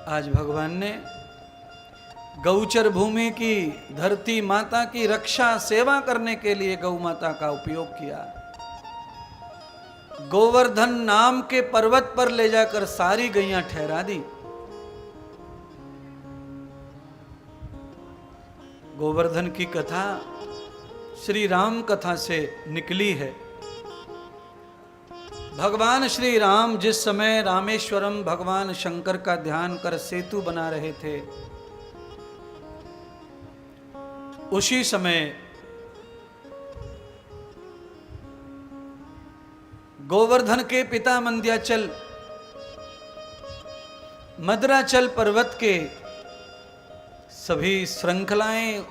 आज भगवान ने गौचर भूमि की धरती माता की रक्षा सेवा करने के लिए गौ माता का उपयोग किया। गोवर्धन नाम के पर्वत पर ले जाकर सारी गैयां ठहरा दी। गोवर्धन की कथा श्री राम कथा से निकली है। भगवान श्री राम जिस समय रामेश्वरम भगवान शंकर का ध्यान कर सेतु बना रहे थे, उसी समय गोवर्धन के पिता मंद्याचल मद्राचल पर्वत के सभी श्रृंखलाएं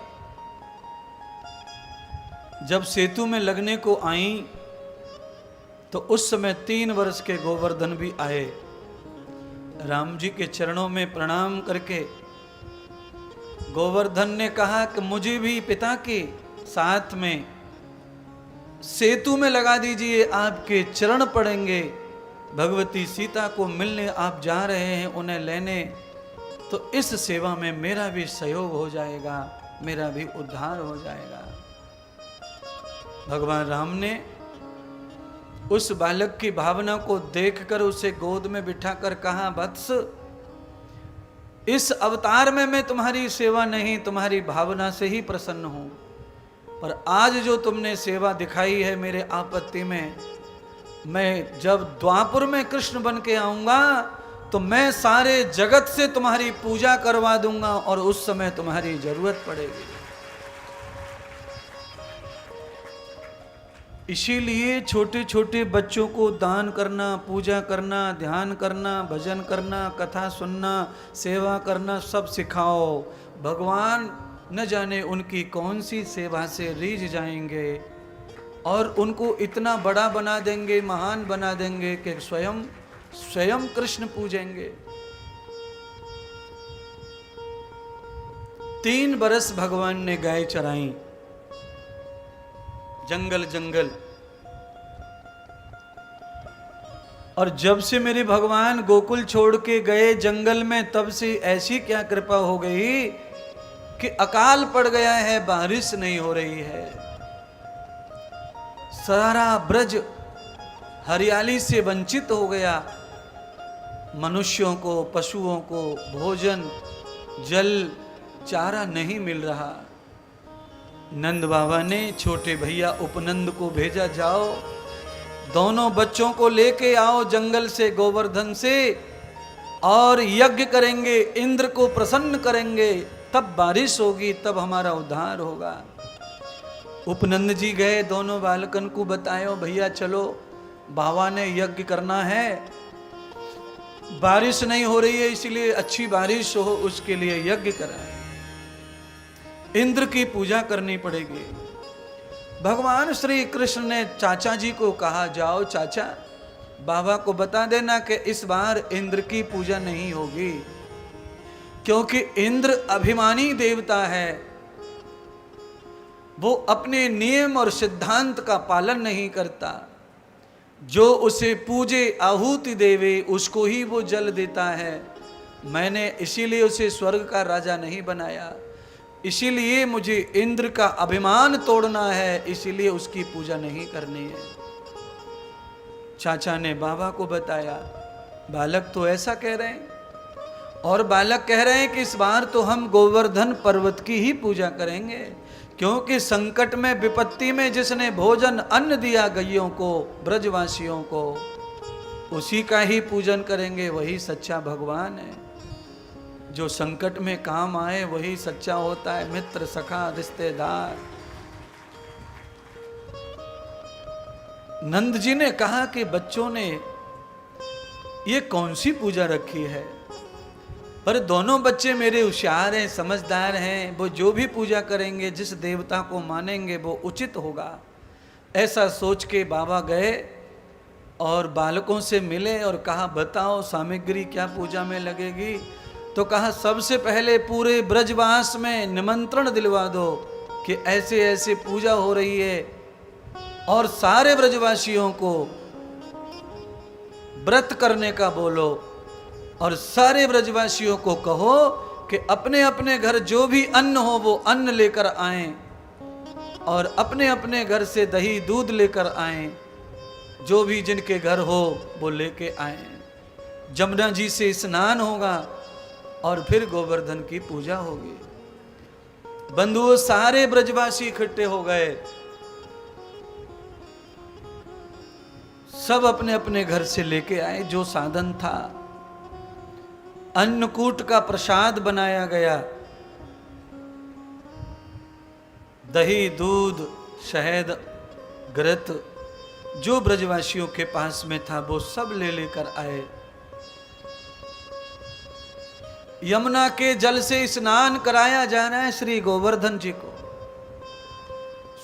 जब सेतु में लगने को आईं, तो उस समय 3 वर्ष के गोवर्धन भी आए। राम जी के चरणों में प्रणाम करके गोवर्धन ने कहा कि मुझे भी पिता के साथ में सेतु में लगा दीजिए, आपके चरण पड़ेंगे। भगवती सीता को मिलने आप जा रहे हैं, उन्हें लेने, तो इस सेवा में मेरा भी सहयोग हो जाएगा, मेरा भी उद्धार हो जाएगा। भगवान राम ने उस बालक की भावना को देखकर उसे गोद में बिठाकर कहा, वत्स, इस अवतार में मैं तुम्हारी सेवा नहीं, तुम्हारी भावना से ही प्रसन्न हूं, पर आज जो तुमने सेवा दिखाई है मेरे आपत्ति में, मैं जब द्वापर में कृष्ण बन के आऊंगा तो मैं सारे जगत से तुम्हारी पूजा करवा दूंगा और उस समय तुम्हारी जरूरत पड़ेगी। इसीलिए छोटे छोटे बच्चों को दान करना, पूजा करना, ध्यान करना, भजन करना, कथा सुनना, सेवा करना सब सिखाओ। भगवान न जाने उनकी कौन सी सेवा से रीझ जाएंगे और उनको इतना बड़ा बना देंगे, महान बना देंगे कि स्वयं कृष्ण पूजेंगे। 3 बरस भगवान ने गाय चराई जंगल जंगल, और जब से मेरे भगवान गोकुल छोड़ के गए जंगल में, तब से ऐसी क्या कृपा हो गई कि अकाल पड़ गया है, बारिश नहीं हो रही है। सारा ब्रज हरियाली से वंचित हो गया। मनुष्यों को, पशुओं को भोजन, जल, चारा नहीं मिल रहा। नंद बाबा ने छोटे भैया उपनंद को भेजा, जाओ दोनों बच्चों को लेके आओ जंगल से, गोवर्धन से, और यज्ञ करेंगे, इंद्र को प्रसन्न करेंगे, तब बारिश होगी, तब हमारा उद्धार होगा। उपनंद जी गए, दोनों बालकन को बतायो, भैया चलो बाबा ने यज्ञ करना है, बारिश नहीं हो रही है, इसलिए अच्छी बारिश हो उसके लिए यज्ञ कराएं, इंद्र की पूजा करनी पड़ेगी। भगवान श्री कृष्ण ने चाचा जी को कहा, जाओ चाचा बाबा को बता देना कि इस बार इंद्र की पूजा नहीं होगी, क्योंकि इंद्र अभिमानी देवता है, वो अपने नियम और सिद्धांत का पालन नहीं करता। जो उसे पूजे, आहुति देवे, उसको ही वो जल देता है। मैंने इसीलिए उसे स्वर्ग का राजा नहीं बनाया, इसीलिए मुझे इंद्र का अभिमान तोड़ना है, इसीलिए उसकी पूजा नहीं करनी है। चाचा ने बाबा को बताया। बालक तो ऐसा कह रहे हैं, और बालक कह रहे हैं कि इस बार तो हम गोवर्धन पर्वत की ही पूजा करेंगे, क्योंकि संकट में, विपत्ति में जिसने भोजन अन्न दिया गैयों को, ब्रजवासियों को, उसी का ही पूजन करेंगे। वही सच्चा भगवान है, जो संकट में काम आए वही सच्चा होता है, मित्र, सखा, रिश्तेदार। नंद जी ने कहा कि बच्चों ने ये कौन सी पूजा रखी है, पर दोनों बच्चे मेरे होशियार हैं, समझदार हैं, वो जो भी पूजा करेंगे, जिस देवता को मानेंगे वो उचित होगा। ऐसा सोच के बाबा गए और बालकों से मिले और कहा, बताओ सामग्री क्या पूजा में लगेगी। तो कहा, सबसे पहले पूरे ब्रजवास में निमंत्रण दिलवा दो कि ऐसे ऐसे पूजा हो रही है, और सारे ब्रजवासियों को व्रत करने का बोलो। और सारे ब्रजवासियों को कहो कि अपने अपने घर जो भी अन्न हो वो अन्न लेकर आएं और अपने अपने घर से दही दूध लेकर आएं, जो भी जिनके घर हो वो लेके आएं। जमुना जी से स्नान होगा और फिर गोवर्धन की पूजा होगी। बंधुओं, सारे ब्रजवासी इकट्ठे हो गए, सब अपने अपने घर से लेके आए जो साधन था। अन्नकूट का प्रसाद बनाया गया, दही दूध शहद घृत जो ब्रजवासियों के पास में था वो सब ले लेकर आए। यमुना के जल से स्नान कराया जा रहा है श्री गोवर्धन जी को।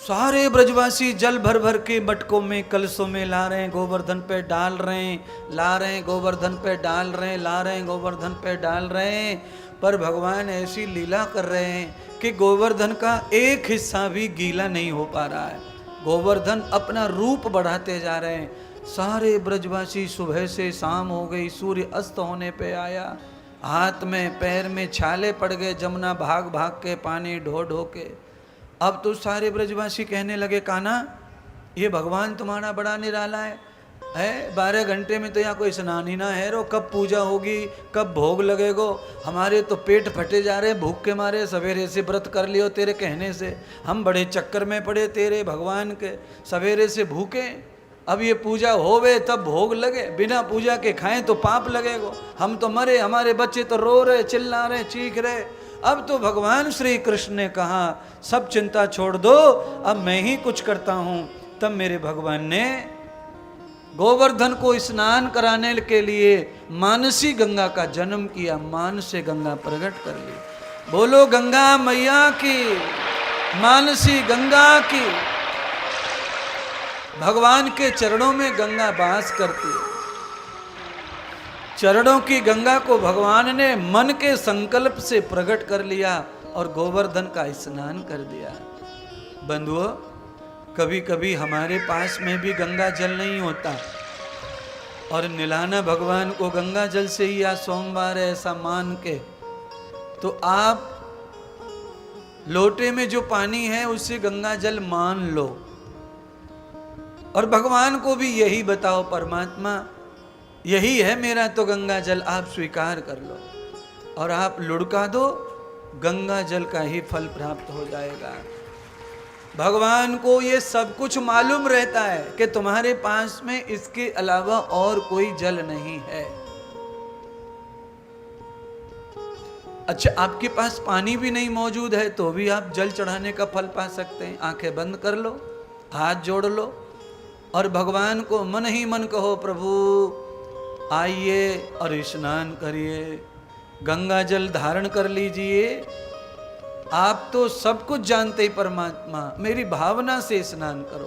सारे ब्रजवासी जल भर भर के मटकों में कलशों में ला रहे हैं, गोवर्धन पे डाल रहे हैं, ला रहे हैं, गोवर्धन पे डाल रहे हैं, ला रहे हैं, गोवर्धन पे डाल रहे हैं। पर भगवान ऐसी लीला कर रहे हैं कि गोवर्धन का एक हिस्सा भी गीला नहीं हो पा रहा है। गोवर्धन अपना रूप बढ़ाते जा रहे हैं। सारे ब्रजवासी सुबह से शाम हो गई, सूर्य अस्त होने पे आया, हाथ में पैर में छाले पड़ गए, जमुना भाग भाग के पानी ढो ढो के। अब तो सारे ब्रजवासी कहने लगे, कान्हा ये भगवान तुम्हारा बड़ा निराला है 12 घंटे में तो यहाँ कोई स्नान ही ना है रो, कब पूजा होगी, कब भोग लगेगो। हमारे तो पेट फटे जा रहे भूख के मारे, सवेरे से व्रत कर लियो तेरे कहने से, हम बड़े चक्कर में पड़े तेरे भगवान के, सवेरे से भूखे, अब ये पूजा होवे तब भोग लगे, बिना पूजा के खाएं तो पाप लगेगो। हम तो मरे, हमारे बच्चे तो रो रहे, चिल्ला रहे, चीख रहे। अब तो भगवान श्री कृष्ण ने कहा सब चिंता छोड़ दो, अब मैं ही कुछ करता हूं। तब मेरे भगवान ने गोवर्धन को स्नान कराने के लिए मानसी गंगा का जन्म किया, मान से गंगा प्रकट कर ली। बोलो गंगा मैया की, मानसी गंगा की। भगवान के चरणों में गंगा वास करती है। चरणों की गंगा को भगवान ने मन के संकल्प से प्रकट कर लिया और गोवर्धन का स्नान कर दिया। बंधुओं, कभी कभी हमारे पास में भी गंगा जल नहीं होता और निलाना भगवान को गंगा जल से ही आज सोमवार है ऐसा मान के, तो आप लोटे में जो पानी है उससे गंगा जल मान लो और भगवान को भी यही बताओ, परमात्मा यही है मेरा तो गंगा जल, आप स्वीकार कर लो और आप लुढ़का दो, गंगा जल का ही फल प्राप्त हो जाएगा। भगवान को ये सब कुछ मालूम रहता है कि तुम्हारे पास में इसके अलावा और कोई जल नहीं है। अच्छा, आपके पास पानी भी नहीं मौजूद है तो भी आप जल चढ़ाने का फल पा सकते हैं। आंखें बंद कर लो, हाथ जोड़ लो और भगवान को मन ही मन कहो, प्रभु आइए और स्नान करिए, गंगा जल धारण कर लीजिए। आप तो सब कुछ जानते ही परमात्मा, मेरी भावना से स्नान करो।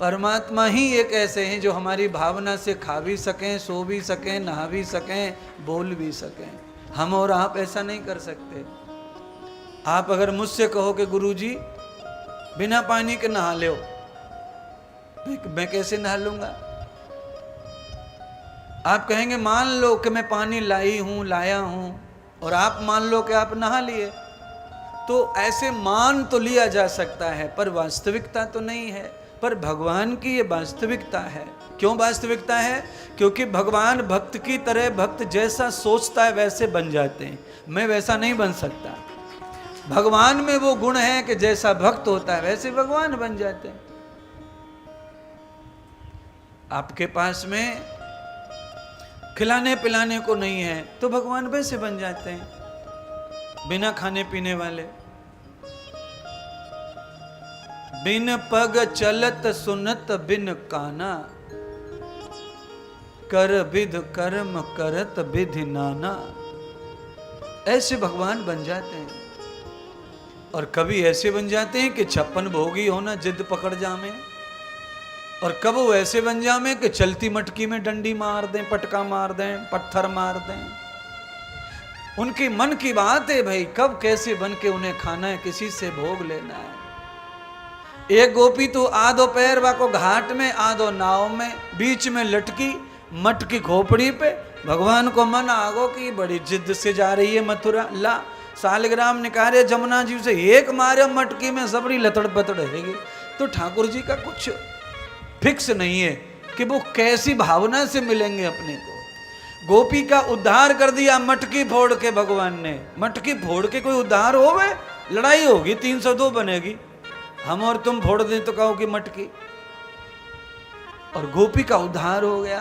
परमात्मा ही एक ऐसे हैं जो हमारी भावना से खा भी सकें, सो भी सकें, नहा भी सकें, बोल भी सकें। हम और आप ऐसा नहीं कर सकते। आप अगर मुझसे कहो कि गुरुजी बिना पानी के नहा लो, मैं कैसे नहा लूंगा? आप कहेंगे मान लो कि मैं पानी लाई हूं, लाया हूं, और आप मान लो कि आप नहा लिए, तो ऐसे मान तो लिया जा सकता है पर वास्तविकता तो नहीं है। पर भगवान की ये वास्तविकता है। क्यों वास्तविकता है? क्योंकि भगवान भक्त की तरह, भक्त जैसा सोचता है वैसे बन जाते हैं। मैं वैसा नहीं बन सकता। भगवान में वो गुण है कि जैसा भक्त होता है वैसे भगवान बन जाते हैं। आपके पास में खिलाने पिलाने को नहीं है तो भगवान वैसे बन जाते हैं, बिना खाने पीने वाले। बिन पग चलत सुनत बिन काना, कर विध कर्म करत विधि नाना। ऐसे भगवान बन जाते हैं। और कभी ऐसे बन जाते हैं कि 56 भोगी होना जिद पकड़ जामे, और कब वो ऐसे बन जामे कि चलती मटकी में डंडी मार दें, पटका मार दें, पत्थर मार दें। उनकी मन की बात है भाई, कब कैसे बन के उन्हें खाना है, किसी से भोग लेना है। एक गोपी तो आधो पैर वाको घाट में, आधो नाव में, बीच में लटकी, मटकी खोपड़ी पे, भगवान को मन आगो कि बड़ी जिद से जा रही है मथुरा, ला सालग्राम निकारे जमुना जी से एक मारे मटकी में सबरी लतड़ पतड़ रहेगी। तो ठाकुर जी का कुछ फिक्स नहीं है कि वो कैसी भावना से मिलेंगे अपने को। गोपी का उद्धार कर दिया मटकी फोड़ के भगवान ने। मटकी फोड़ के कोई उद्धार हो गए? लड़ाई होगी, 302 बनेगी, हम और तुम फोड़ दें तो कहो कि मटकी। और गोपी का उद्धार हो गया।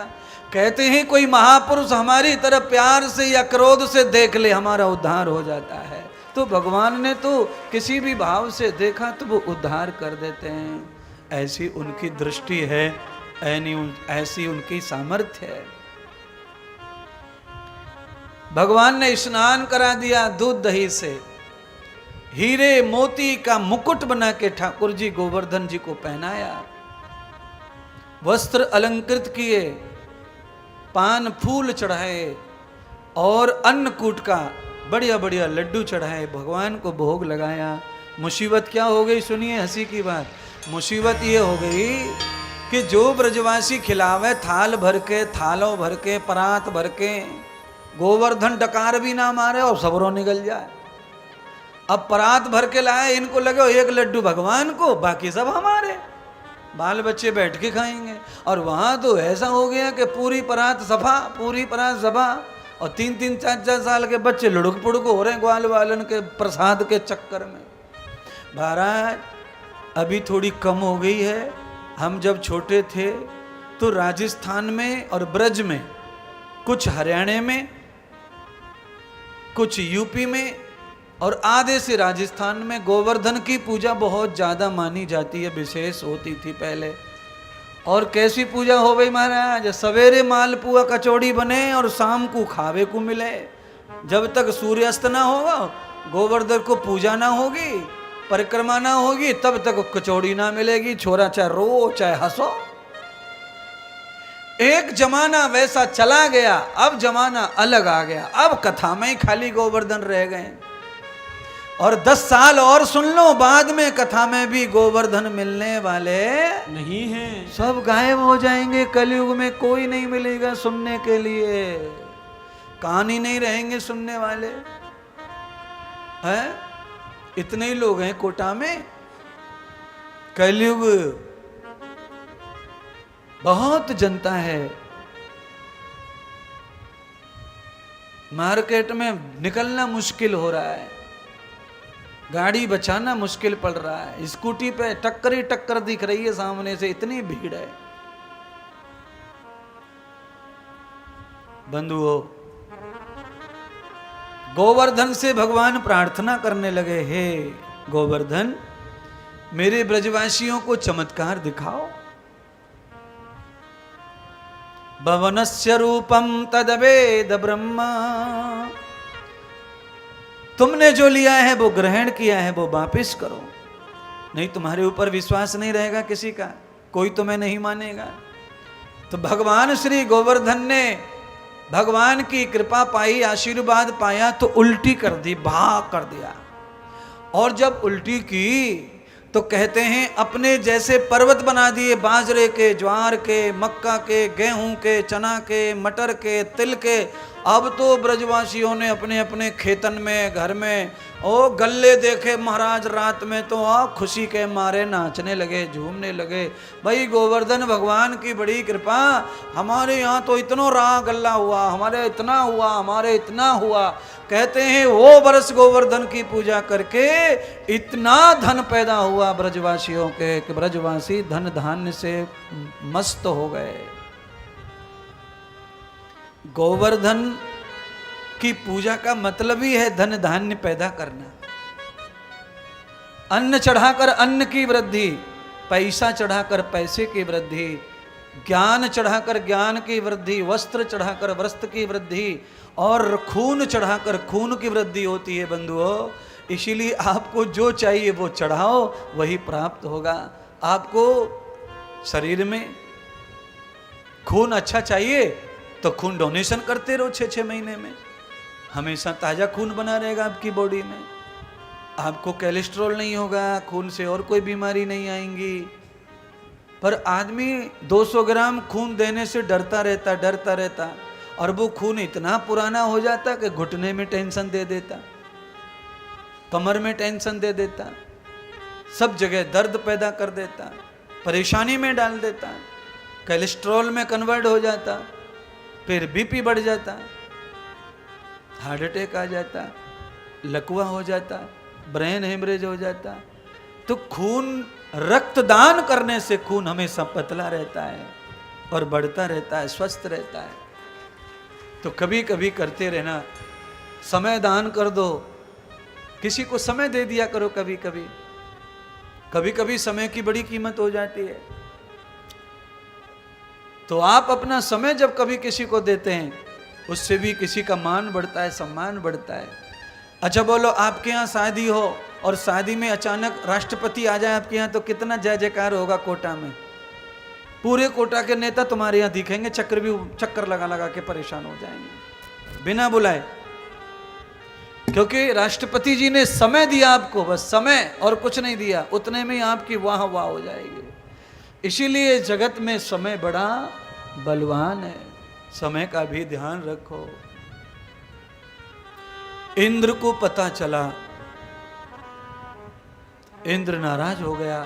कहते हैं कोई महापुरुष हमारी तरफ प्यार से या क्रोध से देख ले, हमारा उद्धार हो जाता है। तो भगवान ने तो किसी भी भाव से देखा तो वो उद्धार कर देते हैं। ऐसी उनकी दृष्टि है, ऐसी उनकी सामर्थ्य है। भगवान ने स्नान करा दिया दूध दही से, हीरे मोती का मुकुट बना के ठाकुर जी गोवर्धन जी को पहनाया, वस्त्र अलंकृत किए, पान फूल चढ़ाए और अन्नकूट का बढ़िया बढ़िया लड्डू चढ़ाए, भगवान को भोग लगाया। मुसीबत क्या हो गई सुनिए हंसी की बात। मुसीबत ये हो गई कि जो ब्रजवासी खिलावे थाल भर के, थालों भर के, परात भर के, गोवर्धन डकार भी ना मारे और सबरों निकल जाए। अब परात भर के लाए, इनको लगे एक लड्डू भगवान को, बाकी सब हमारे, बाल बच्चे बैठ के खाएंगे। और वहां तो ऐसा हो गया कि पूरी परात सफा, पूरी परात सफा, और 3-3, 4-4 साल के बच्चे लुढ़क पुढ़क हो रहे हैं ग्वाल वालन के प्रसाद के चक्कर में। महाराज अभी थोड़ी कम हो गई है। हम जब छोटे थे तो राजस्थान में और ब्रज में, कुछ हरियाणा में, कुछ यूपी में और आधे से राजस्थान में गोवर्धन की पूजा बहुत ज़्यादा मानी जाती है, विशेष होती थी पहले। और कैसी पूजा हो गई महाराज, सवेरे मालपुआ कचौड़ी बने और शाम को खावे को मिले। जब तक सूर्यास्त ना होगा, गोवर्धन को पूजा ना होगी, परिक्रमा ना होगी, तब तक कचौड़ी ना मिलेगी। छोरा चाहे रो चाहे हंसो। एक जमाना वैसा चला गया, अब जमाना अलग आ गया। अब कथा में ही खाली गोवर्धन रह गए। और 10 साल और सुन लो, बाद में कथा में भी गोवर्धन मिलने वाले नहीं हैं, सब गायब हो जाएंगे। कलयुग में कोई नहीं मिलेगा सुनने के लिए, कहानी नहीं रहेंगे सुनने वाले हैं। इतने ही लोग हैं कोटा में। कलयुग बहुत जनता है, मार्केट में निकलना मुश्किल हो रहा है, गाड़ी बचाना मुश्किल पड़ रहा है। स्कूटी पे टक्कर ही टक्कर दिख रही है सामने से, इतनी भीड़ है। बंधुओं, गोवर्धन से भगवान प्रार्थना करने लगे, हे गोवर्धन मेरे ब्रजवासियों को चमत्कार दिखाओ। भवनस्य रूपम तदवेद ब्रह्मा, तुमने जो लिया है वो ग्रहण किया है वो वापिस करो, नहीं तुम्हारे ऊपर विश्वास नहीं रहेगा किसी का, कोई तुम्हें नहीं मानेगा। तो भगवान श्री गोवर्धन ने भगवान की कृपा पाई, आशीर्वाद पाया तो उल्टी कर दी, भाग कर दिया। और जब उल्टी की तो कहते हैं अपने जैसे पर्वत बना दिए, बाजरे के, ज्वार के, मक्का के, गेहूं के, चना के, मटर के, तिल के। अब तो ब्रजवासियों ने अपने अपने खेतन में, घर में ओ गल्ले देखे महाराज, रात में तो खुशी के मारे नाचने लगे, झूमने लगे। भाई गोवर्धन भगवान की बड़ी कृपा, हमारे यहाँ तो इतना रहा गल्ला हुआ, हमारे इतना हुआ, हमारे इतना हुआ। कहते हैं वो वर्ष गोवर्धन की पूजा करके इतना धन पैदा हुआ ब्रजवासियों के कि ब्रजवासी धन धान्य से मस्त हो गए। गोवर्धन की पूजा का मतलब ही है धन धान्य पैदा करना। अन्न चढ़ाकर अन्न की वृद्धि, पैसा चढ़ाकर पैसे की वृद्धि, ज्ञान चढ़ाकर ज्ञान की वृद्धि, वस्त्र चढ़ाकर वस्त्र की वृद्धि और खून चढ़ाकर खून की वृद्धि होती है बंधुओं। इसीलिए आपको जो चाहिए वो चढ़ाओ, वही प्राप्त होगा। आपको शरीर में खून अच्छा चाहिए तो खून डोनेशन करते रहो 6-6 महीने में, हमेशा ताज़ा खून बना रहेगा आपकी बॉडी में। आपको कोलेस्ट्रॉल नहीं होगा, खून से और कोई बीमारी नहीं आएंगी। पर आदमी 200 ग्राम खून देने से डरता रहता। और वो खून इतना पुराना हो जाता कि घुटने में टेंशन दे देता, कमर में टेंशन दे देता, सब जगह दर्द पैदा कर देता, परेशानी में डाल देता, कोलेस्ट्रॉल में कन्वर्ट हो जाता, फिर बीपी बढ़ जाता, हार्ट अटैक आ जाता, लकवा हो जाता, ब्रेन हेमरेज हो जाता। तो खून, रक्तदान करने से खून हमेशा पतला रहता है और बढ़ता रहता है, स्वस्थ रहता है। तो कभी कभी करते रहना, समय दान कर दो, किसी को समय दे दिया करो। कभी कभी कभी कभी समय की बड़ी कीमत हो जाती है। तो आप अपना समय जब कभी किसी को देते हैं, उससे भी किसी का मान बढ़ता है, सम्मान बढ़ता है। अच्छा बोलो, आपके यहाँ शादी हो और शादी में अचानक राष्ट्रपति आ जाए आपके यहाँ, तो कितना जय जयकार होगा कोटा में। पूरे कोटा के नेता तुम्हारे यहाँ दिखेंगे, चक्कर लगा लगा के परेशान हो जाएंगे बिना बुलाए, क्योंकि राष्ट्रपति जी ने समय दिया आपको, बस समय और कुछ नहीं दिया, उतने में ही आपकी वाह वाह हो जाएगी। इसीलिए जगत में समय बड़ा बलवान है, समय का भी ध्यान रखो। इंद्र को पता चला, इंद्र नाराज हो गया।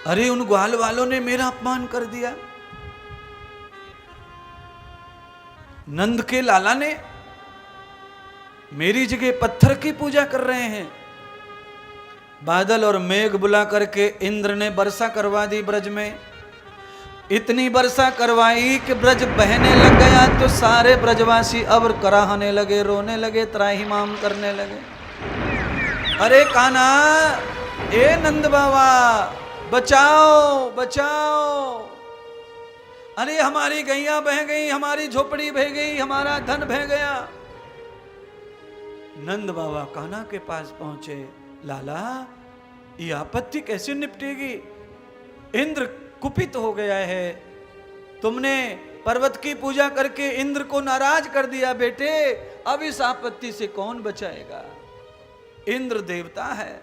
अरे उन ग्वाल वालों ने मेरा अपमान कर दिया, नंद के लाला ने मेरी जगह पत्थर की पूजा कर रहे हैं। बादल और मेघ बुला करके इंद्र ने वर्षा करवा दी ब्रज में। इतनी वर्षा करवाई कि ब्रज बहने लग गया। तो सारे ब्रजवासी अब कराहने लगे, रोने लगे, त्राहिमाम करने लगे। अरे कान्हा, ए नंद बाबा, बचाओ बचाओ, अरे हमारी गैया बह गई, हमारी झोपड़ी बह गई, हमारा धन बह गया। नंद बाबा कान्हा के पास पहुंचे। लाला, ये आपत्ति कैसे निपटेगी? इंद्र कुपित हो गया है, तुमने पर्वत की पूजा करके इंद्र को नाराज कर दिया बेटे, अब इस आपत्ति से कौन बचाएगा? इंद्र देवता है,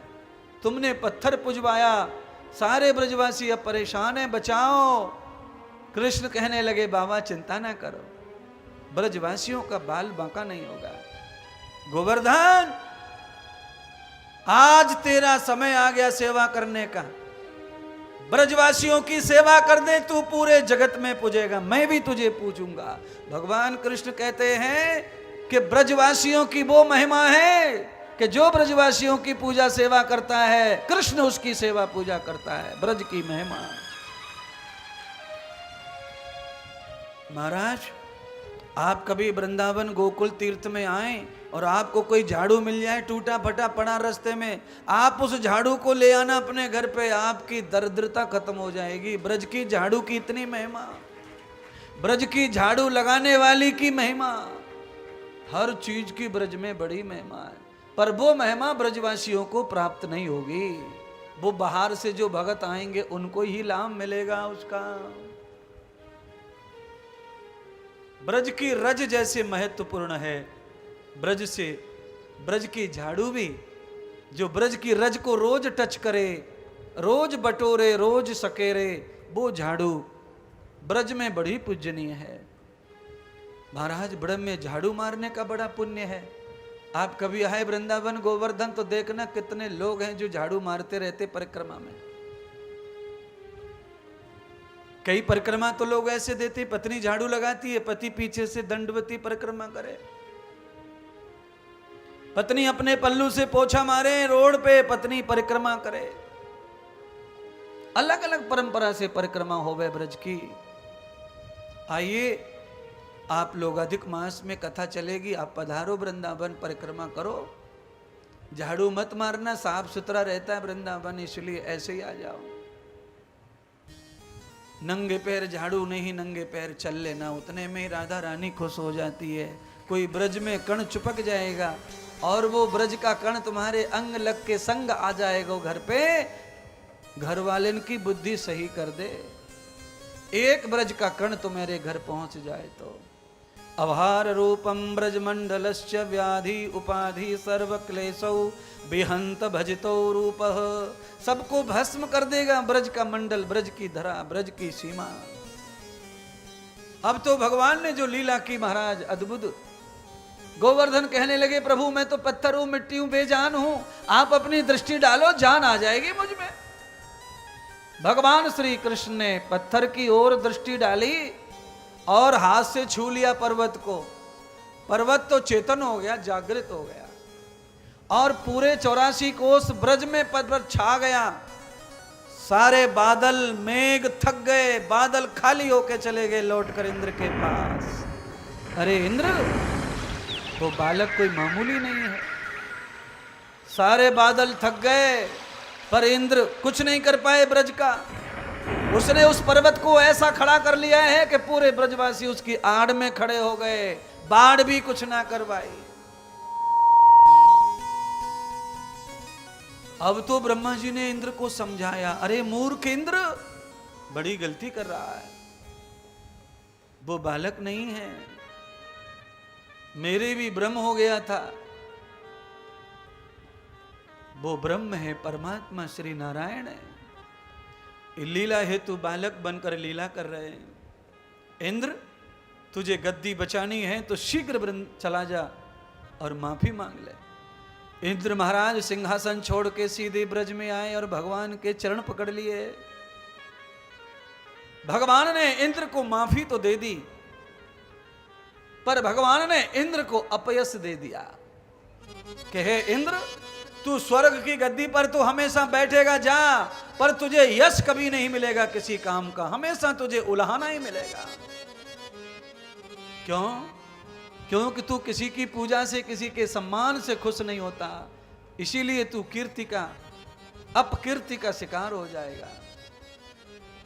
तुमने पत्थर पुजवाया, सारे ब्रजवासी अब परेशान हैं, बचाओ। कृष्ण कहने लगे, बाबा चिंता ना करो, ब्रजवासियों का बाल बांका नहीं होगा। गोवर्धन, आज तेरा समय आ गया सेवा करने का, ब्रजवासियों की सेवा कर दे, तू पूरे जगत में पूजेगा, मैं भी तुझे पूजूंगा। भगवान कृष्ण कहते हैं कि ब्रजवासियों की वो महिमा है कि जो ब्रजवासियों की पूजा सेवा करता है, कृष्ण उसकी सेवा पूजा करता है। ब्रज की महिमा। महाराज, आप कभी वृंदावन गोकुल तीर्थ में आए और आपको कोई झाड़ू मिल जाए टूटा फटा पड़ा रास्ते में, आप उस झाड़ू को ले आना अपने घर पे, आपकी दरिद्रता खत्म हो जाएगी। ब्रज की झाड़ू की इतनी महिमा, ब्रज की झाड़ू लगाने वाली की महिमा, हर चीज की ब्रज में बड़ी महिमा है। पर वो महिमा ब्रजवासियों को प्राप्त नहीं होगी, वो बाहर से जो भगत आएंगे उनको ही लाभ मिलेगा उसका। ब्रज की रज जैसे महत्वपूर्ण है, ब्रज से, ब्रज की झाड़ू भी, जो ब्रज की रज को रोज टच करे, रोज बटोरे, रोज सकेरे, वो झाड़ू ब्रज में बड़ी पूजनीय है। महाराज, ब्रज में झाड़ू मारने का बड़ा पुण्य है। आप कभी आए वृंदावन गोवर्धन तो देखना कितने लोग हैं जो झाड़ू मारते रहते परिक्रमा में। कई परिक्रमा तो लोग ऐसे देते, पत्नी झाड़ू लगाती है, पति पीछे से दंडवती परिक्रमा करे, पत्नी अपने पल्लू से पोछा मारे, रोड पे पत्नी परिक्रमा करे। अलग अलग परंपरा से परिक्रमा होवे ब्रज की। आइए, आप लोग अधिक मास में कथा चलेगी, आप पधारो वृंदावन, परिक्रमा करो, झाड़ू मत मारना, साफ सुथरा रहता है वृंदावन, इसलिए ऐसे ही आ जाओ। नंगे पैर झाड़ू नहीं, नंगे पैर चल लेना, उतने में राधा रानी खुश हो जाती है। कोई ब्रज में कण चुपक जाएगा और वो ब्रज का कण तुम्हारे अंग लग के संग आ जाएगा घर पे, घर वाले की बुद्धि सही कर दे। एक ब्रज का कण तुम्हारे घर पहुंच जाए तो। अवहार रूपम ब्रज मंडलस्य व्याधि उपाधि सर्व क्लेशौ विहंत भजितो रूप। सबको भस्म कर देगा ब्रज का मंडल, ब्रज की धरा, ब्रज की सीमा। अब तो भगवान ने जो लीला की महाराज अद्भुत। गोवर्धन कहने लगे प्रभु मैं तो पत्थर हूं, मिट्टी हूं, बेजान हूं, आप अपनी दृष्टि डालो, जान आ जाएगी मुझ में। भगवान श्री कृष्ण ने पत्थर की ओर दृष्टि डाली और हाथ से छू लिया पर्वत को। पर्वत तो चेतन हो गया, जागृत हो गया और पूरे 84 कोस ब्रज में पर्वत छा गया। सारे बादल मेघ थक गए, बादल खाली होके चले गए लौटकर इंद्र के पास। अरे इंद्र, वो बालक कोई मामूली नहीं है। सारे बादल थक गए पर इंद्र कुछ नहीं कर पाए ब्रज का। उसने उस पर्वत को ऐसा खड़ा कर लिया है कि पूरे ब्रजवासी उसकी आड़ में खड़े हो गए, बाढ़ भी कुछ ना करवाई। अब तो ब्रह्मा जी ने इंद्र को समझाया, अरे मूर्ख इंद्र, बड़ी गलती कर रहा है, वो बालक नहीं है, मेरे भी भ्रम हो गया था, वो ब्रह्म है, परमात्मा श्री नारायण है। लीला हेतु बालक बनकर लीला कर रहे हैं। इंद्र, तुझे गद्दी बचानी है तो शीघ्र चला जा और माफी मांग ले। इंद्र महाराज सिंहासन छोड़ के सीधे ब्रज में आए और भगवान के चरण पकड़ लिए। भगवान ने इंद्र को माफी तो दे दी, पर भगवान ने इंद्र को अपयश दे दिया कि हे इंद्र, तू स्वर्ग की गद्दी पर तो हमेशा बैठेगा जा, पर तुझे यश कभी नहीं मिलेगा किसी काम का, हमेशा तुझे उल्हाना ही मिलेगा। क्यों? क्योंकि तू किसी की पूजा से, किसी के सम्मान से खुश नहीं होता, इसीलिए तू कीर्ति का, अपकीर्ति का शिकार हो जाएगा।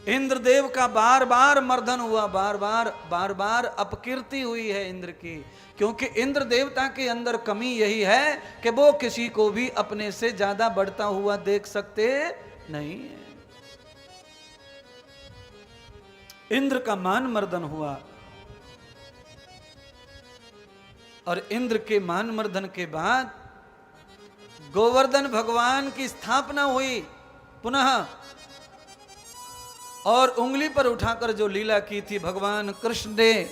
इंद्रदेव का बार बार मर्दन हुआ, बार बार अपकीर्ति हुई है इंद्र की, क्योंकि इंद्र देवता के अंदर कमी यही है कि वो किसी को भी अपने से ज्यादा बढ़ता हुआ देख सकते नहीं है। इंद्र का मान मर्दन हुआ और इंद्र के मान मर्दन के बाद गोवर्धन भगवान की स्थापना हुई पुनः, और उंगली पर उठाकर जो लीला की थी भगवान कृष्ण ने,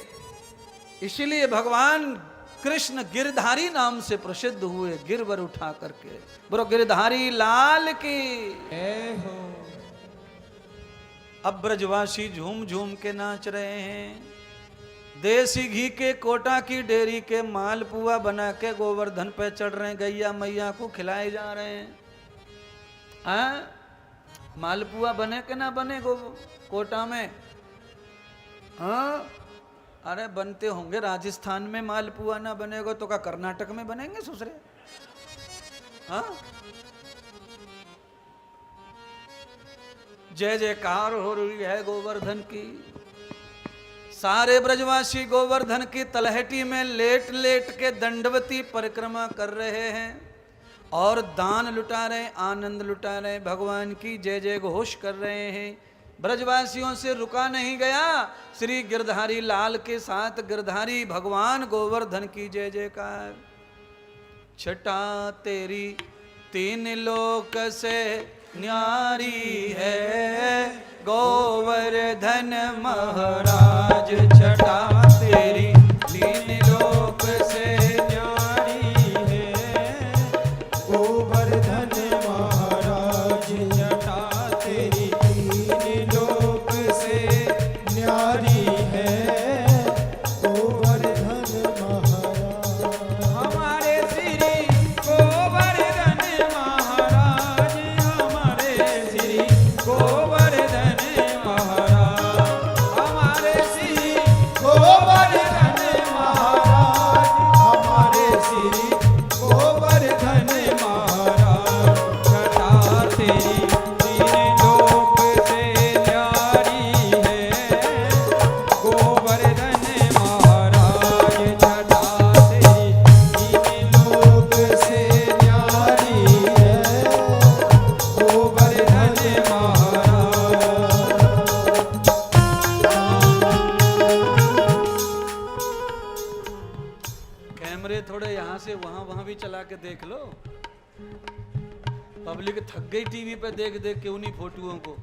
इसीलिए भगवान कृष्ण गिरधारी नाम से प्रसिद्ध हुए, गिरवर उठा करके। बोलो गिरधारी लाल की हो। अब ब्रजवासी झूम झूम के नाच रहे हैं, देसी घी के कोटा की डेरी के मालपुआ बना के गोवर्धन पे चढ़ रहे हैं, गैया मैया को खिलाए जा रहे हैं। मालपुआ बने के ना बने कोटा में? हाँ, अरे बनते होंगे। राजस्थान में मालपुआ ना बनेगा तो क्या कर्नाटक में बनेंगे ससुरे? हाँ, जय जयकार हो रही है गोवर्धन की। सारे ब्रजवासी गोवर्धन की तलहटी में लेट लेट के दंडवती परिक्रमा कर रहे हैं और दान लुटा रहे, आनंद लुटा रहे, भगवान की जय जय घोष कर रहे हैं। ब्रजवासियों से रुका नहीं गया। श्री गिरधारी लाल के साथ गिरधारी भगवान गोवर्धन की जय जयकार। छटा तेरी तीन लोक से न्यारी है, गोवर्धन महाराज छटा तेरी तीन लोक से न्यारी है, गोवर्धन महाराज छटा तेरी तीन लोक से न्यारी है, गोवर्धन महाराज। हमारे श्री गोवर्धन महाराज, हमारे श्री गोवर्धन महाराज, हमारे श्री गोवर्धन महाराज, हमारे श्री गोवर्धन महाराज। छटा तेरी तीन लोक से न्यारी है, गोवर्धन महाराज छटा तेरी तीन लोक से न्यारी है, गोवर्धन महाराज। कैमरे थोड़े यहाँ से वहां भी चला के देख लो। पब्लिक थक गई टीवी पे देख देख के उन्हीं फोटोओं को।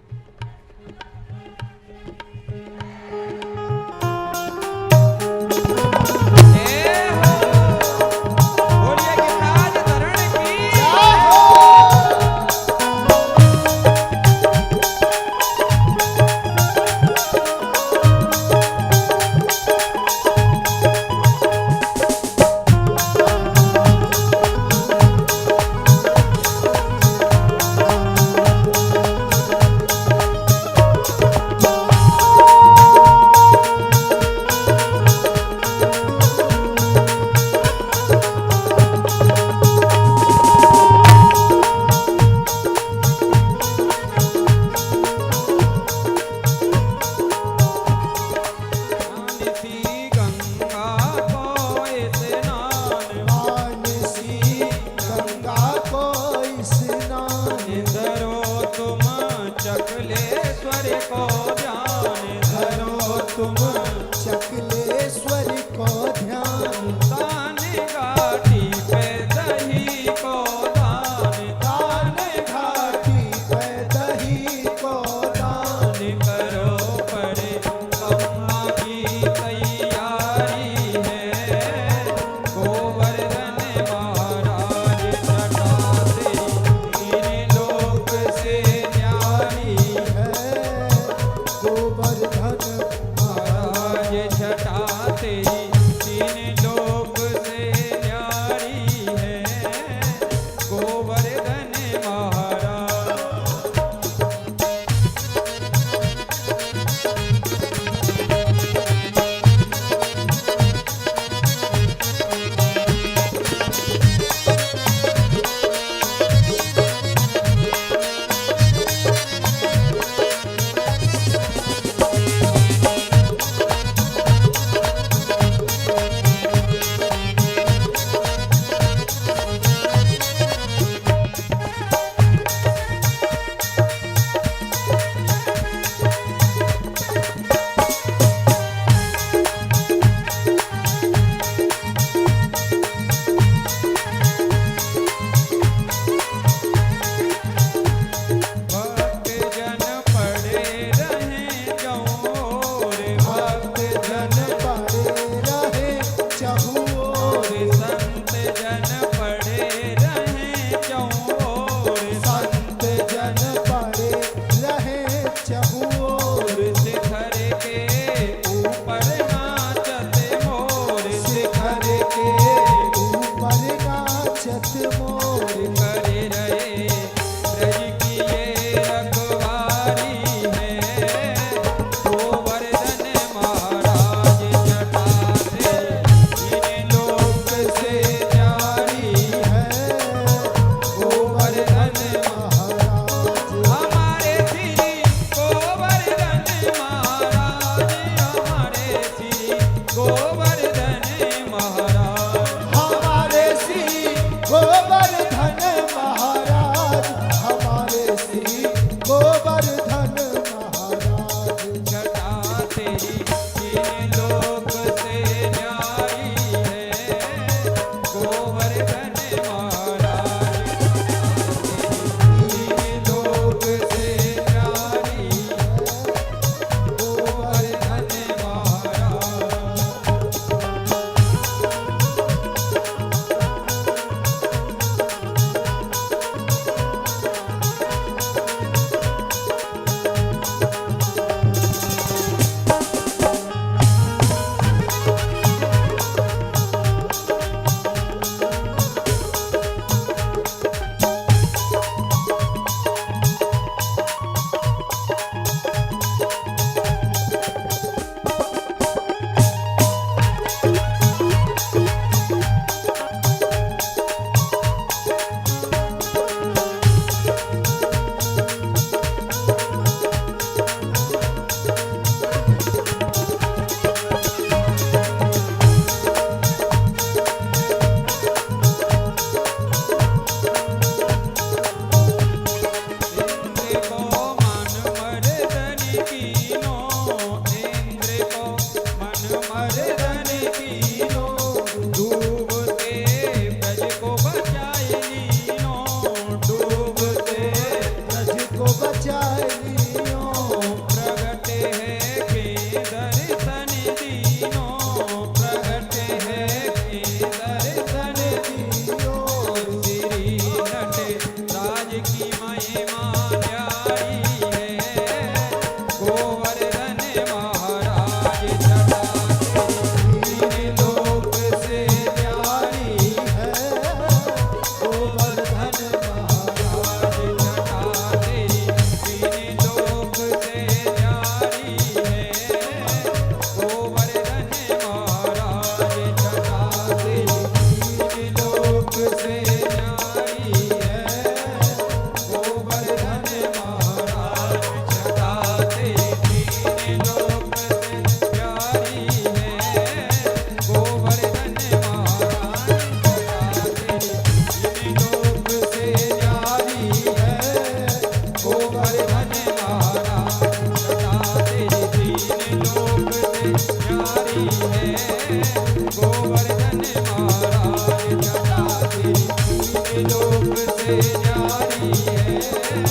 न्यारी है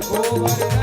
गोवर्धन